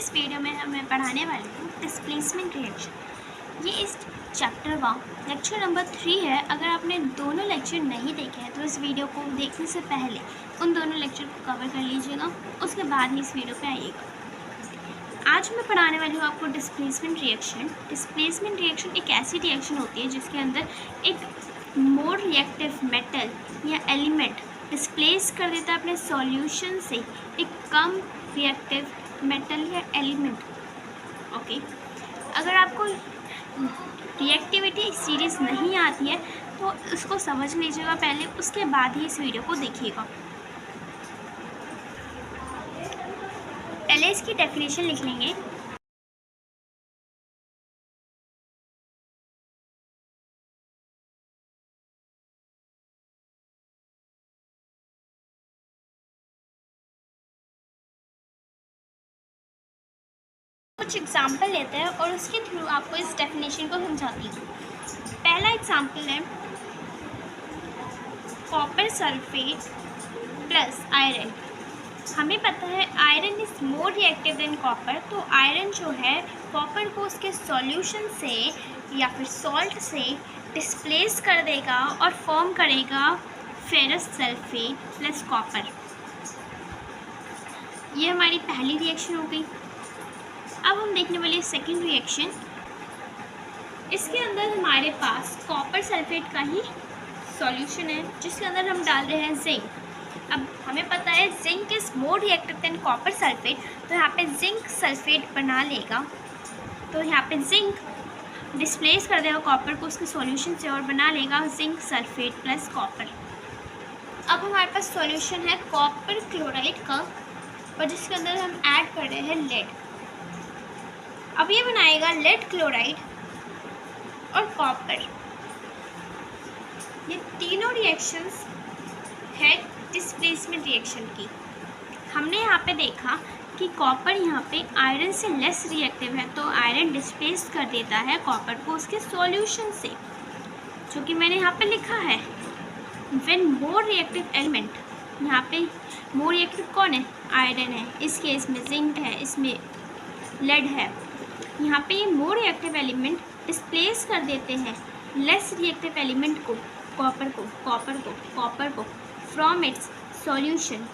इस वीडियो में मैं पढ़ाने वाली हूँ डिस्प्लेसमेंट रिएक्शन। ये इस चैप्टर का लेक्चर नंबर 3 है। अगर आपने दोनों लेक्चर नहीं देखे हैं तो इस वीडियो को देखने से पहले उन दोनों लेक्चर को कवर कर लीजिएगा, उसके बाद ही इस वीडियो पे आइएगा। आज मैं पढ़ाने वाली हूँ आपको डिस्प्लेसमेंट रिएक्शन। डिस्प्लेसमेंट रिएक्शन एक ऐसी रिएक्शन होती है जिसके अंदर एक मोर रिएक्टिव मेटल या एलिमेंट डिस्प्लेस कर देता है अपने सॉल्यूशन से एक कम रिएक्टिव मेटल या एलिमेंट। ओके, अगर आपको रिएक्टिविटी सीरीज नहीं आती है तो उसको समझ लीजिएगा पहले, उसके बाद ही इस वीडियो को देखिएगा। पहले इसकी डेफिनेशन लिख लेंगे। कुछ एग्जाम्पल लेते हैं और उसके थ्रू आपको इस डेफिनेशन को समझाती हूँ। पहला एग्जाम्पल है कॉपर सल्फेट प्लस आयरन। हमें पता है iron is more reactive than copper, तो आयरन जो है कॉपर को उसके सॉल्यूशन से या फिर सॉल्ट से डिस्प्लेस कर देगा और फॉर्म करेगा फेरस सल्फेट प्लस कॉपर। ये हमारी पहली रिएक्शन हो गई। अब हम देखने वाले सेकंड रिएक्शन। इसके अंदर हमारे पास कॉपर सल्फेट का ही सॉल्यूशन है जिसके अंदर हम डाल रहे हैं जिंक। अब हमें पता है zinc is more reactive than copper sulphate, तो यहाँ पे जिंक सल्फेट बना लेगा। तो यहाँ पे जिंक डिस्प्लेस कर देगा कॉपर को उसके सॉल्यूशन से और बना लेगा जिंक सल्फेट प्लस कॉपर। अब हमारे पास सॉल्यूशन है कॉपर क्लोराइड का और जिसके अंदर हम ऐड कर रहे हैं लेड। अब ये बनाएगा लेड क्लोराइड और कॉपर। ये तीनों रिएक्शंस है डिस्प्लेसमेंट रिएक्शन की। हमने यहाँ पे देखा कि कॉपर यहाँ पे आयरन से लेस रिएक्टिव है, तो आयरन डिस्प्लेस कर देता है कॉपर को उसके सॉल्यूशन से, जो कि मैंने यहाँ पे लिखा है व्हेन मोर रिएक्टिव एलिमेंट। यहाँ पे मोर रिएक्टिव कौन है? आयरन है, इस केस में जिंक है, इसमें लेड है। यहाँ पे ये मोर रिएक्टिव एलिमेंट डिस्प्लेस कर देते हैं लेस रिएक्टिव एलिमेंट को, कॉपर को फ्रॉम इट्स सॉल्यूशन।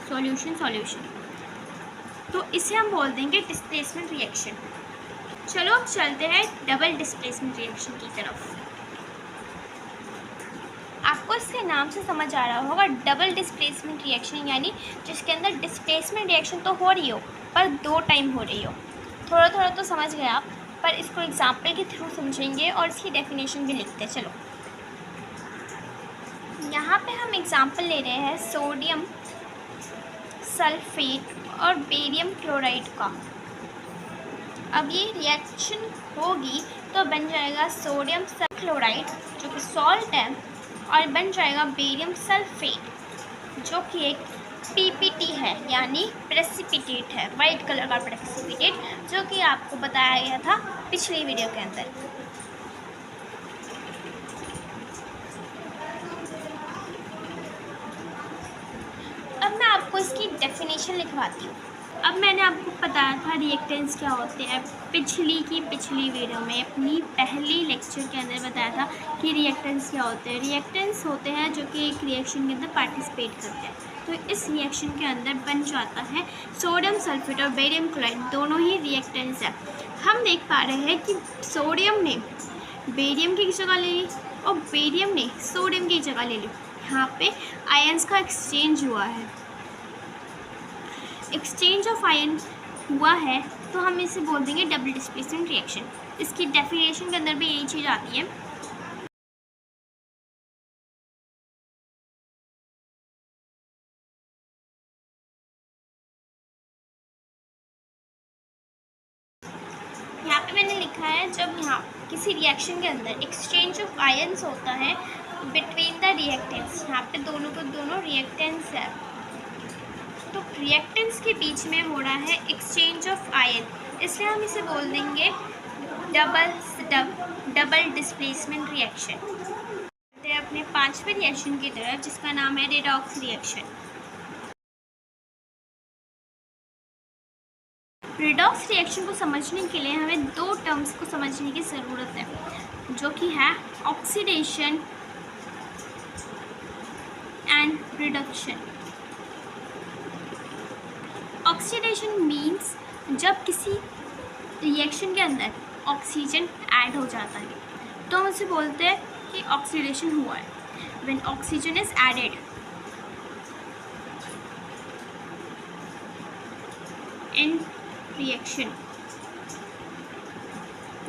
तो इसे हम बोल देंगे डिस्प्लेसमेंट रिएक्शन। चलो अब चलते हैं डबल डिस्प्लेसमेंट रिएक्शन की तरफ। आपको इसके नाम से समझ आ रहा होगा डबल डिस्प्लेसमेंट रिएक्शन, यानी जिसके अंदर डिस्प्लेसमेंट रिएक्शन तो हो रही हो पर 2 टाइम हो रही हो। थोड़ा तो समझ गए आप, पर इसको एग्जाम्पल के थ्रू समझेंगे और इसकी डेफिनेशन भी लिखते हैं। चलो यहाँ पे हम एग्जाम्पल ले रहे हैं सोडियम सल्फेट और बेरियम क्लोराइड का। अब ये रिएक्शन होगी तो बन जाएगा सोडियम क्लोराइड जो कि सॉल्ट है, और बन जाएगा बेरियम सल्फेट जो कि एक पीपीटी है, यानी प्रेसिपिटेट है, वाइट कलर का प्रेसिपिटेट, जो कि आपको बताया गया था पिछली वीडियो के अंदर। अब मैं आपको इसकी डेफिनेशन लिखवाती हूँ। अब मैंने आपको बताया था रिएक्टेंस क्या होते हैं पिछली वीडियो में, अपनी पहली लेक्चर के अंदर बताया था कि रिएक्टेंस क्या होते हैं। रिएक्टेंस होते हैं जो कि एक रिएक्शन के अंदर पार्टिसिपेट करते हैं। तो इस रिएक्शन के अंदर बन जाता है सोडियम सल्फेट और बेरियम क्लोराइड, दोनों ही रिएक्टेंस है। हम देख पा रहे हैं कि सोडियम ने बेरियम की जगह ले ली और बेरियम ने सोडियम की जगह ले ली। यहाँ पे आयन्स का एक्सचेंज हुआ है, एक्सचेंज ऑफ आयन हुआ है, तो हम इसे बोल देंगे डबल डिस्प्लेसमेंट रिएक्शन। इसकी डेफिनेशन के अंदर भी यही चीज़ आती है। यहाँ पे मैंने लिखा है जब यहाँ किसी रिएक्शन के अंदर एक्सचेंज ऑफ आयन्स होता है बिटवीन द रिएक्टेंट्स, यहाँ पे दोनों रिएक्टेंट्स है, तो रिएक्टेंट्स के बीच में हो रहा है एक्सचेंज ऑफ आयन, इसलिए हम इसे बोल देंगे डबल डिस्प्लेसमेंट रिएक्शन। अपने 5वें रिएक्शन की तरफ जिसका नाम है रेडॉक्स रिएक्शन। रेडॉक्स रिएक्शन को समझने के लिए हमें दो टर्म्स को समझने की ज़रूरत है, जो कि है oxidation and reduction. Oxidation means जब किसी रिएक्शन के अंदर ऑक्सीजन ऐड हो जाता है तो हम उसे बोलते हैं कि ऑक्सीडेशन हुआ है। When oxygen is added in reaction,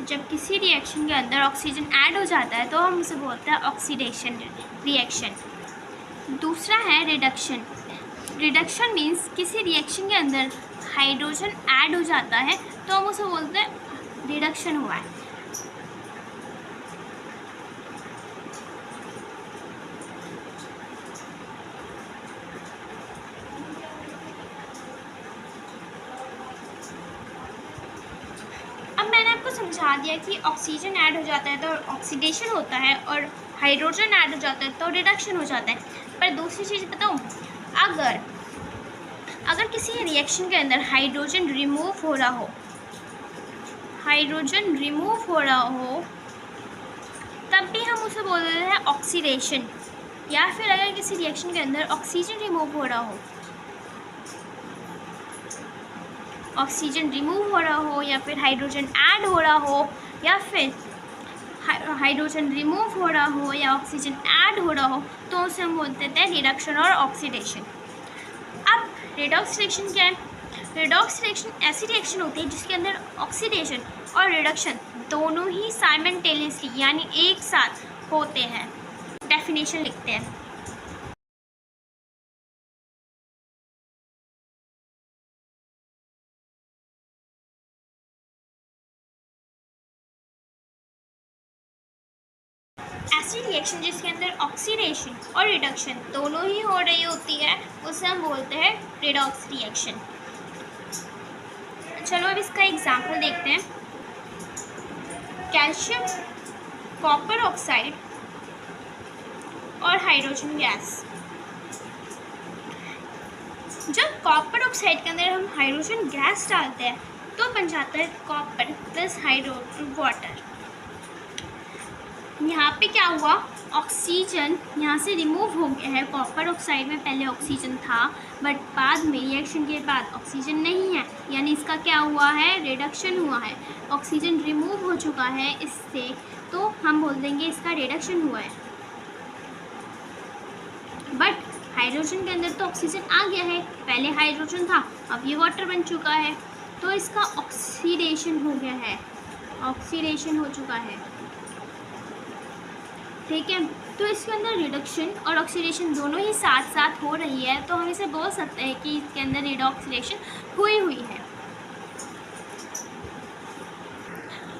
जब किसी रिएक्शन के अंदर ऑक्सीजन ऐड हो जाता है तो हम उसे बोलते हैं ऑक्सीडेशन रिएक्शन। दूसरा है रिडक्शन। रिडक्शन मीन्स किसी रिएक्शन के अंदर हाइड्रोजन ऐड हो जाता है तो हम उसे बोलते हैं रिडक्शन हुआ है। अब मैंने आपको समझा दिया कि ऑक्सीजन ऐड हो जाता है तो ऑक्सीडेशन होता है और हाइड्रोजन ऐड हो जाता है तो रिडक्शन हो जाता है। पर दूसरी चीज़ बताऊँ, अगर किसी रिएक्शन के अंदर हाइड्रोजन रिमूव हो रहा हो तब भी हम उसे बोल रहे हैं ऑक्सीडेशन। या फिर अगर किसी रिएक्शन के अंदर ऑक्सीजन रिमूव हो रहा हो या फिर हाइड्रोजन ऐड हो रहा हो या फिर हाइड्रोजन रिमूव हो रहा हो या ऑक्सीजन ऐड हो रहा हो तो उसे हम बोलते हैं रिडक्शन और ऑक्सीडेशन। अब रेडॉक्स रिएक्शन क्या है? रेडॉक्स रिएक्शन ऐसी रिएक्शन होती है जिसके अंदर ऑक्सीडेशन और रिडक्शन दोनों ही साइमल्टेनियसली यानी एक साथ होते हैं। डेफिनेशन लिखते हैं। ऐसी रिएक्शन जिसके अंदर ऑक्सीडेशन और रिडक्शन दोनों ही हो रही होती है उसे हम बोलते हैं रेडॉक्स रिएक्शन। चलो अब इसका एग्जाम्पल देखते हैं। कैल्शियम कॉपर ऑक्साइड और हाइड्रोजन गैस। जब कॉपर ऑक्साइड के अंदर हम हाइड्रोजन गैस डालते हैं तो बन जाता है कॉपर प्लस हाइड्रोजन वाटर। यहाँ पे क्या हुआ, ऑक्सीजन यहाँ से रिमूव हो गया है। कॉपर ऑक्साइड में पहले ऑक्सीजन था बट बाद में रिएक्शन के बाद ऑक्सीजन नहीं है, यानी इसका क्या हुआ है, रिडक्शन हुआ है। ऑक्सीजन रिमूव हो चुका है इससे, तो हम बोल देंगे इसका रिडक्शन हुआ है। बट हाइड्रोजन के अंदर तो ऑक्सीजन आ गया है, पहले हाइड्रोजन था अब ये वाटर बन चुका है, तो इसका ऑक्सीडेशन हो गया है, ऑक्सीडेशन हो चुका है। ठीक है, तो इसके अंदर रिडक्शन और ऑक्सीडेशन दोनों ही साथ साथ हो रही है, तो हम इसे बोल सकते हैं कि इसके अंदर रिडॉक्स रिएक्शन हुई है।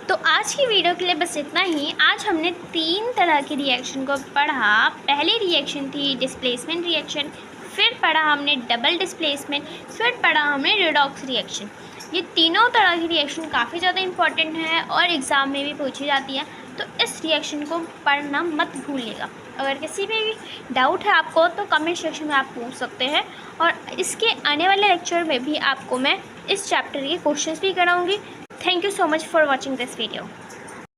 तो आज की वीडियो के लिए बस इतना ही। आज हमने 3 तरह की रिएक्शन को पढ़ा। पहली रिएक्शन थी डिस्प्लेसमेंट रिएक्शन, फिर पढ़ा हमने डबल डिस्प्लेसमेंट, फिर पढ़ा हमने रिडॉक्स रिएक्शन। ये तीनों तरह की रिएक्शन काफ़ी ज़्यादा इम्पॉर्टेंट है और एग्ज़ाम में भी पूछी जाती है, तो इस रिएक्शन को पढ़ना मत भूलिएगा। अगर किसी भी डाउट है आपको तो कमेंट सेक्शन में आप पूछ सकते हैं, और इसके आने वाले लेक्चर में भी आपको मैं इस चैप्टर के क्वेश्चंस भी कराऊंगी। Thank you so much for watching this video.